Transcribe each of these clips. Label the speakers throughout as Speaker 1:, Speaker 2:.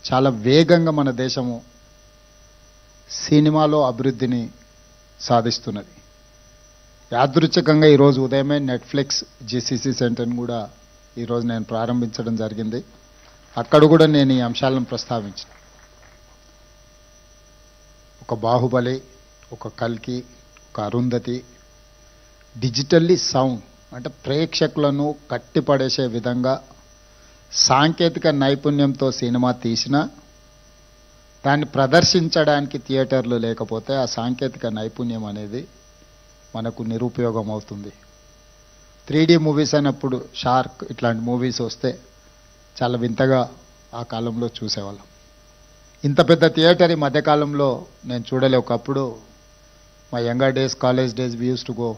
Speaker 1: చాలా వేగంగా మన దేశము సినిమాలో అభివృద్ధిని సాధిస్తున్నది. యాదృచ్ఛికంగా ఈరోజు ఉదయమే నెట్ఫ్లిక్స్ జీసీసీ సెంటర్ని కూడా ఈరోజు నేను ప్రారంభించడం జరిగింది. అక్కడ కూడా నేను ఈ అంశాలను ప్రస్తావించిన. ఒక బాహుబలి, ఒక కల్కి, ఒక అరుంధతి డిజిటల్లీ సౌండ్ అంటే ప్రేక్షకులను కట్టిపడేసే విధంగా సాంకేతిక నైపుణ్యంతో సినిమా తీసినా దాన్ని ప్రదర్శించడానికి థియేటర్లు లేకపోతే ఆ సాంకేతిక నైపుణ్యం అనేది మనకు నిరుపయోగం అవుతుంది. 3D మూవీస్ అయినప్పుడు షార్క్ ఇట్లాంటి మూవీస్ వస్తే చాలా వింతగా ఆ కాలంలో చూసేవాళ్ళం. ఇంత పెద్ద థియేటర్ ఈ మధ్యకాలంలో నేను చూడలే. ఒకప్పుడు మా younger days, college days we use to go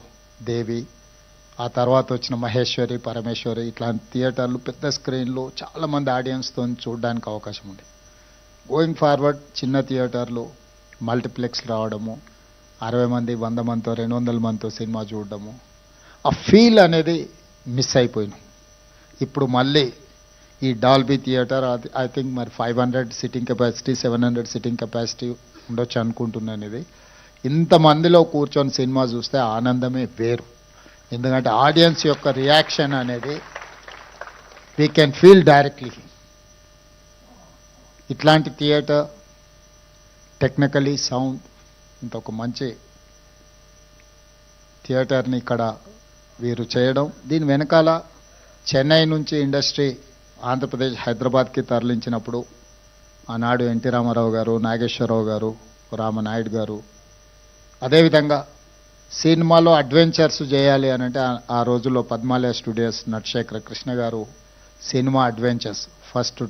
Speaker 1: Devi, ఆ తర్వాత వచ్చిన మహేశ్వరి, పరమేశ్వరి ఇట్లాంటి థియేటర్లు పెద్ద స్క్రీన్లు చాలామంది ఆడియన్స్తో చూడడానికి అవకాశం ఉంది. గోయింగ్ ఫార్వర్డ్ చిన్న థియేటర్లు, మల్టీప్లెక్స్ రావడము, 60 మంది, 100 మందితో, 200 మందితో సినిమా చూడడము, ఆ ఫీల్ అనేది మిస్ అయిపోయినాం. ఇప్పుడు మళ్ళీ ఈ డాల్బీ థియేటర్ ఐ థింక్ మరి 500 సిట్టింగ్ కెపాసిటీ, 700 సిట్టింగ్ కెపాసిటీ ఉండొచ్చు అనుకుంటున్నాను. ఇది ఇంతమందిలో కూర్చొని సినిమా చూస్తే ఆనందమే వేరు. ఎందుకంటే ఆడియన్స్ యొక్క రియాక్షన్ అనేది వీ కెన్ ఫీల్ డైరెక్ట్లీ. ఇట్లాంటి థియేటర్ టెక్నికలీ సౌండ్ ఇంత ఒక మంచి థియేటర్ని ఇక్కడ వీరు చేయడం, దీని వెనకాల చెన్నై నుంచి ఇండస్ట్రీ ఆంధ్రప్రదేశ్ హైదరాబాద్కి తరలించినప్పుడు ఆనాడు ఎన్టీ రామారావు గారు, నాగేశ్వరరావు గారు, రామనాయుడు గారు, అదేవిధంగా సినిమాలో అడ్వెంచర్స్ చేయాలి అని అంటే ఆ రోజుల్లో Padmalaya studios Natasekhara Krishna garu cinema adventures first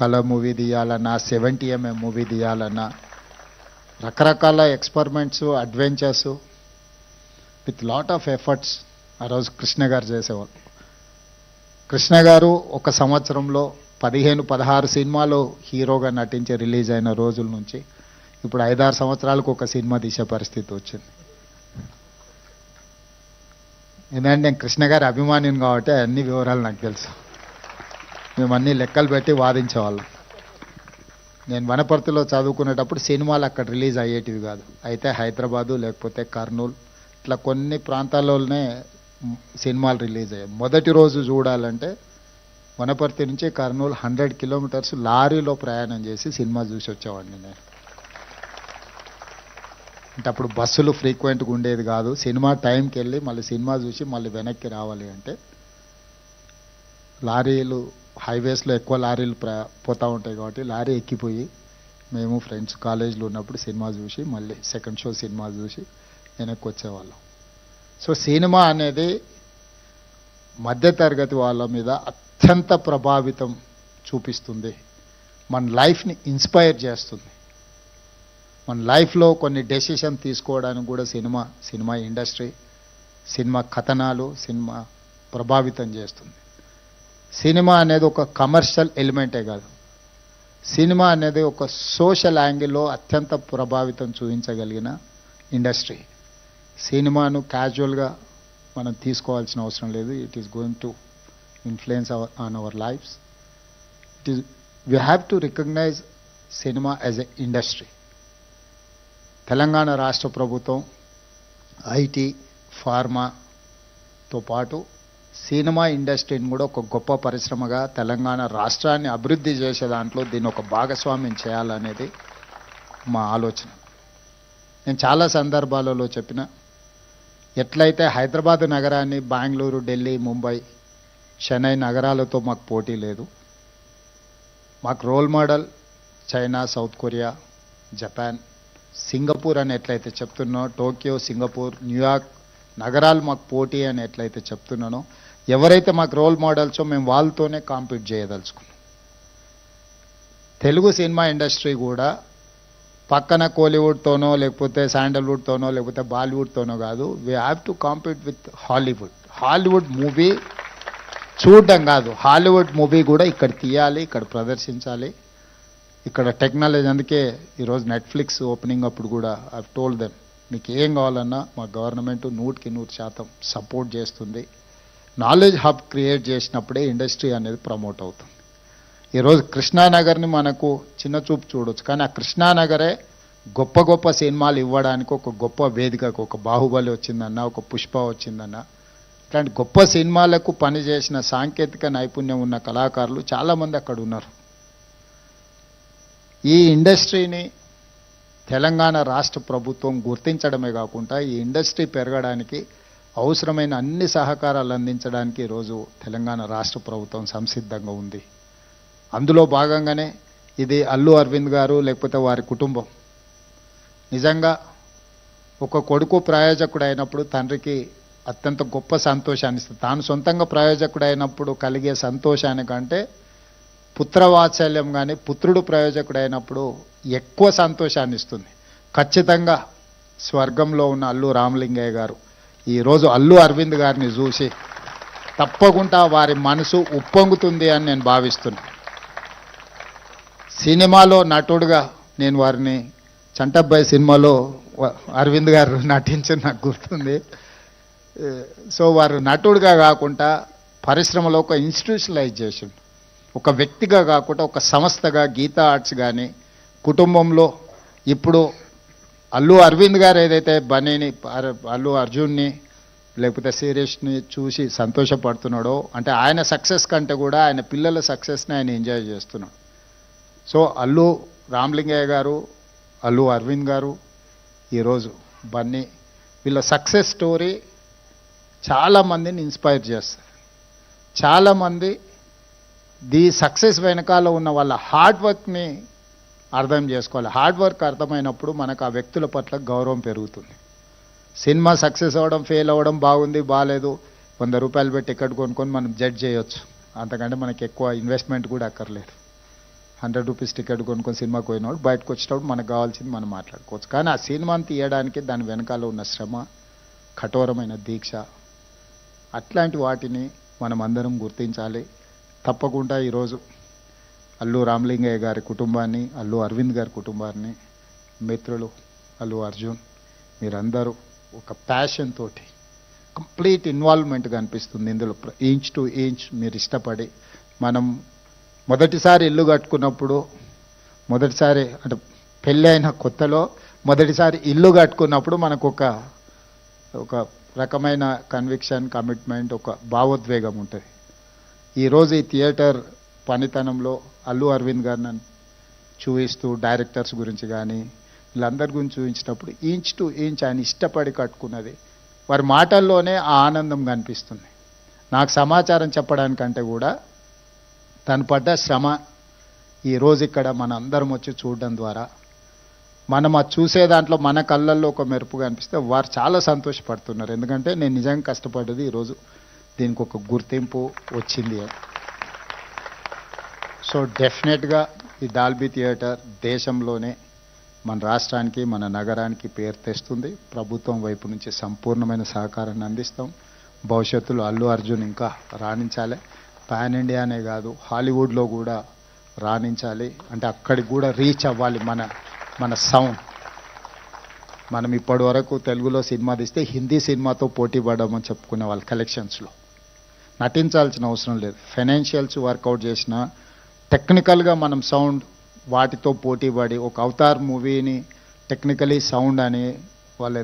Speaker 1: colour movie తీయాలన్నా, 70mm మూవీ తీయాలన్నా రకరకాల experiments, adventures with lot of efforts ఆ రోజు కృష్ణ గారు చేసేవాళ్ళు. కృష్ణ గారు ఒక సంవత్సరంలో 15-16 సినిమాలు హీరోగా నటించి రిలీజ్ అయిన రోజుల నుంచి ఇప్పుడు 5-6 సంవత్సరాలకు ఒక సినిమా తీసే పరిస్థితి వచ్చింది. ఎందుకంటే నేను కృష్ణ గారి అభిమానిని కాబట్టి అన్ని వివరాలు నాకు తెలుసు. మేము అన్ని లెక్కలు పెట్టి వాదించేవాళ్ళం. నేను వనపర్తిలో చదువుకునేటప్పుడు సినిమాలు అక్కడ రిలీజ్ అయ్యేటివి కాదు. అయితే హైదరాబాదు లేకపోతే కర్నూలు ఇట్లా కొన్ని ప్రాంతాల్లోనే సినిమాలు రిలీజ్ అయ్యాయి. మొదటి రోజు చూడాలంటే వనపర్తి నుంచి కర్నూలు 100 కిలోమీటర్స్ లారీలో ప్రయాణం చేసి సినిమా చూసి వచ్చేవాడిని నేను. అంటే అప్పుడు బస్సులు ఫ్రీక్వెంట్గా ఉండేది కాదు. సినిమా టైంకి వెళ్ళి మళ్ళీ సినిమా చూసి మళ్ళీ వెనక్కి రావాలి అంటే లారీలు, హైవేస్లో ఎక్కువ లారీలు పోతూ ఉంటాయి కాబట్టి లారీ ఎక్కిపోయి మేము ఫ్రెండ్స్ కాలేజీలో ఉన్నప్పుడు సినిమా చూసి మళ్ళీ సెకండ్ షో సినిమా చూసి వెనక్కి వచ్చేవాళ్ళం. సో సినిమా అనేది మధ్యతరగతి వాళ్ళ మీద అత్యంత ప్రభావితం చూపిస్తుంది. మన లైఫ్ని ఇన్స్పైర్ చేస్తుంది. మన లైఫ్లో కొన్ని డెసిషన్ తీసుకోవడానికి కూడా సినిమా ఇండస్ట్రీ, సినిమా కథనాలు, సినిమా ప్రభావితం చేస్తుంది. సినిమా అనేది ఒక కమర్షియల్ ఎలిమెంటే కాదు, సినిమా అనేది ఒక సోషల్ యాంగిల్లో అత్యంత ప్రభావితం చూపించగలిగిన ఇండస్ట్రీ. సినిమాను క్యాజువల్గా మనం తీసుకోవాల్సిన అవసరం లేదు. It is going to influence on our lives. We have to recognise cinema as a industry. Telangana రాష్ట్ర ప్రభుత్వం ఐటీ, ఫార్మాతో పాటు సినిమా ఇండస్ట్రీని కూడా ఒక గొప్ప పరిశ్రమగా తెలంగాణ రాష్ట్రాన్ని అభివృద్ధి చేసే దాంట్లో దీన్ని ఒక భాగస్వామ్యం చేయాలనేది మా ఆలోచన. నేను చాలా సందర్భాలలో చెప్పిన, ఎట్లయితే హైదరాబాద్ నగరాన్ని బెంగళూరు, ఢిల్లీ, ముంబై, చెన్నై నగరాలతో మాకు పోటీ లేదు. మాకు role model China, South Korea, Japan, Singapore అని ఎట్లయితే చెప్తున్నానో, టోక్యో, సింగపూర్, న్యూయార్క్ నగరాలు మాకు పోటీ అని ఎట్లయితే చెప్తున్నానో, ఎవరైతే మాకు రోల్ మోడల్సో మేము వాళ్ళతోనే కాంపీట్ చేయదలుచుకున్నాం. తెలుగు సినిమా ఇండస్ట్రీ కూడా పక్కన కోలీవుడ్తోనో లేకపోతే శాండల్వుడ్తోనో లేకపోతే బాలీవుడ్తోనో కాదు. We have to compete with Hollywood. Hollywood movie చూడడం కాదు, హాలీవుడ్ మూవీ కూడా ఇక్కడ తీయాలి, ఇక్కడ ప్రదర్శించాలి. ఇక్కడ టెక్నాలజీ, అందుకే ఈరోజు నెట్ఫ్లిక్స్ ఓపెనింగ్ అప్పుడు కూడా ఐ టోల్డ్ దెమ్, మీకు ఏం కావాలన్నా మా గవర్నమెంట్ 100% సపోర్ట్ చేస్తుంది. నాలెడ్జ్ హబ్ క్రియేట్ చేసినప్పుడే ఇండస్ట్రీ అనేది ప్రమోట్ అవుతుంది. ఈరోజు కృష్ణానగర్ని మనకు చిన్న చూపు చూడొచ్చు, కానీ ఆ కృష్ణానగరే గొప్ప గొప్ప సినిమాలు ఇవ్వడానికి ఒక గొప్ప వేదికకు, ఒక బాహుబలి వచ్చిందన్న, ఒక పుష్ప వచ్చిందన్న, ఇట్లాంటి గొప్ప సినిమాలకు పనిచేసిన సాంకేతిక నైపుణ్యం ఉన్న కళాకారులు చాలామంది అక్కడ ఉన్నారు. ఈ ఇండస్ట్రీని తెలంగాణ రాష్ట్ర ప్రభుత్వం గుర్తించడమే కాకుండా ఈ ఇండస్ట్రీ పెరగడానికి అవసరమైన అన్ని సహకారాలు అందించడానికి ఈరోజు తెలంగాణ రాష్ట్ర ప్రభుత్వం సంసిద్ధంగా ఉంది. అందులో భాగంగానే ఇది అల్లు అరవింద్ గారు లేకపోతే వారి కుటుంబం నిజంగా ఒక కొడుకు ప్రయోజకుడు అయినప్పుడు తండ్రికి అత్యంత గొప్ప సంతోషాన్ని ఇస్తుంది. తాను సొంతంగా ప్రయోజకుడు అయినప్పుడు కలిగే సంతోషానికంటే పుత్రవాత్సల్యం కానీ పుత్రుడు ప్రయోజకుడు అయినప్పుడు ఎక్కువ సంతోషాన్ని ఇస్తుంది. ఖచ్చితంగా స్వర్గంలో ఉన్న అల్లు రామలింగయ్య గారు ఈరోజు అల్లు అరవింద్ గారిని చూసి తప్పకుండా వారి మనసు ఉప్పొంగుతుంది అని నేను భావిస్తున్నాను. సినిమాలో నటుడుగా నేను వారిని చంటబ్బాయి సినిమాలో అరవింద్ గారు నటించి నాకు గుర్తుంది. సో వారు నటుడుగా కాకుండా పరిశ్రమలో ఒక ఇన్స్టిట్యూషనలైజేషన్, ఒక వ్యక్తిగా కాకుండా ఒక సంస్థగా గీతా ఆర్ట్స్ కానీ కుటుంబంలో ఇప్పుడు అల్లు అరవింద్ గారు ఏదైతే బన్నీని అల్లు అర్జున్ని లేకపోతే శిరీష్ని చూసి సంతోషపడుతున్నాడో, అంటే ఆయన సక్సెస్ కంటే కూడా ఆయన పిల్లల సక్సెస్ని ఆయన ఎంజాయ్ చేస్తున్నాడు. సో అల్లు రామలింగయ్య గారు, అల్లు అరవింద్ గారు, ఈరోజు బన్నీ, వీళ్ళ సక్సెస్ స్టోరీ చాలామందిని ఇన్స్పైర్ చేస్తారు. చాలామంది ది సక్సెస్ వెనకాల ఉన్న వాళ్ళ హార్డ్ వర్క్ని అర్థం చేసుకోవాలి. హార్డ్ వర్క్ అర్థమైనప్పుడు మనకు ఆ వ్యక్తుల పట్ల గౌరవం పెరుగుతుంది. సినిమా సక్సెస్ అవ్వడం, ఫెయిల్ అవ్వడం, బాగుంది బాగాలేదు, 100 రూపాయలు పెట్టి టికెట్ కొనుక్కొని మనం జడ్జ్ చేయొచ్చు. అంతకంటే మనకి ఎక్కువ ఇన్వెస్ట్మెంట్ కూడా అక్కర్లేదు. 100 రూపీస్ టికెట్ కొనుక్కొని సినిమాకి పోయినప్పుడు బయటకు వచ్చేటప్పుడు మనకు కావాల్సింది మనం మాట్లాడుకోవచ్చు. కానీ ఆ సినిమాని తీయడానికి దాని వెనకాల ఉన్న శ్రమ, కఠోరమైన దీక్ష, అట్లాంటి వాటిని మనం అందరం గుర్తించాలి. తప్పకుండా ఈరోజు అల్లు రామలింగయ్య గారి కుటుంబాన్ని, అల్లు అరవింద్ గారి కుటుంబాన్ని, మిత్రులు అల్లు అర్జున్, మీరందరూ ఒక ప్యాషన్ తోటి కంప్లీట్ ఇన్వాల్వ్మెంట్గా అనిపిస్తుంది ఇందులో. ఇంచ్ టు ఇంచ్ మీరు ఇష్టపడి, మనం మొదటిసారి ఇల్లు కట్టుకున్నప్పుడు, మొదటిసారి అంటే పెళ్ళి అయిన కొత్తలో మొదటిసారి ఇల్లు కట్టుకున్నప్పుడు మనకు ఒక రకమైన కన్విక్షన్, కమిట్మెంట్, ఒక భావోద్వేగం ఉంటుంది. ఈరోజు ఈ థియేటర్ పనితనంలో అల్లు అరవింద్ గారిని చూపిస్తూ డైరెక్టర్స్ గురించి కానీ వీళ్ళందరి గురించి చూపించినప్పుడు ఇంచ్ టు ఇంచ్ ఆయన ఇష్టపడి కట్టుకున్నది వారి మాటల్లోనే ఆ ఆనందం కనిపిస్తుంది. నాకు సమాచారం చెప్పడానికంటే కూడా తను పడ్డ శ్రమ ఈరోజు ఇక్కడ మన అందరం వచ్చి చూడడం ద్వారా మనం అది చూసే దాంట్లో మన కళ్ళల్లో ఒక మెరుపు కనిపిస్తే వారు చాలా సంతోషపడుతున్నారు. ఎందుకంటే నేను నిజంగా కష్టపడ్డది ఈరోజు దీనికి ఒక గుర్తింపు వచ్చింది. సో డెఫినెట్గా ఈ డాల్బీ థియేటర్ దేశంలోనే మన రాష్ట్రానికి, మన నగరానికి పేరు తెస్తుంది. ప్రభుత్వం వైపు నుంచి సంపూర్ణమైన సహకారాన్ని అందిస్తాం. భవిష్యత్తులో అల్లు అర్జున్ ఇంకా రాణించాలి. పాన్ ఇండియానే కాదు, హాలీవుడ్లో కూడా రాణించాలి. అంటే అక్కడికి కూడా రీచ్ అవ్వాలి మన సౌండ్. మనం ఇప్పటి వరకు తెలుగులో సినిమా తీస్తే హిందీ సినిమాతో పోటీ పడమని చెప్పుకునే వాళ్ళ కలెక్షన్స్లో నటించాల్సిన అవసరం లేదు. ఫైనాన్షియల్స్ వర్కౌట్ చేసిన టెక్నికల్గా మనం సౌండ్ వాటితో పోటీ పడి ఒక అవతార్ మూవీని టెక్నికలీ సౌండ్ అని వాళ్ళ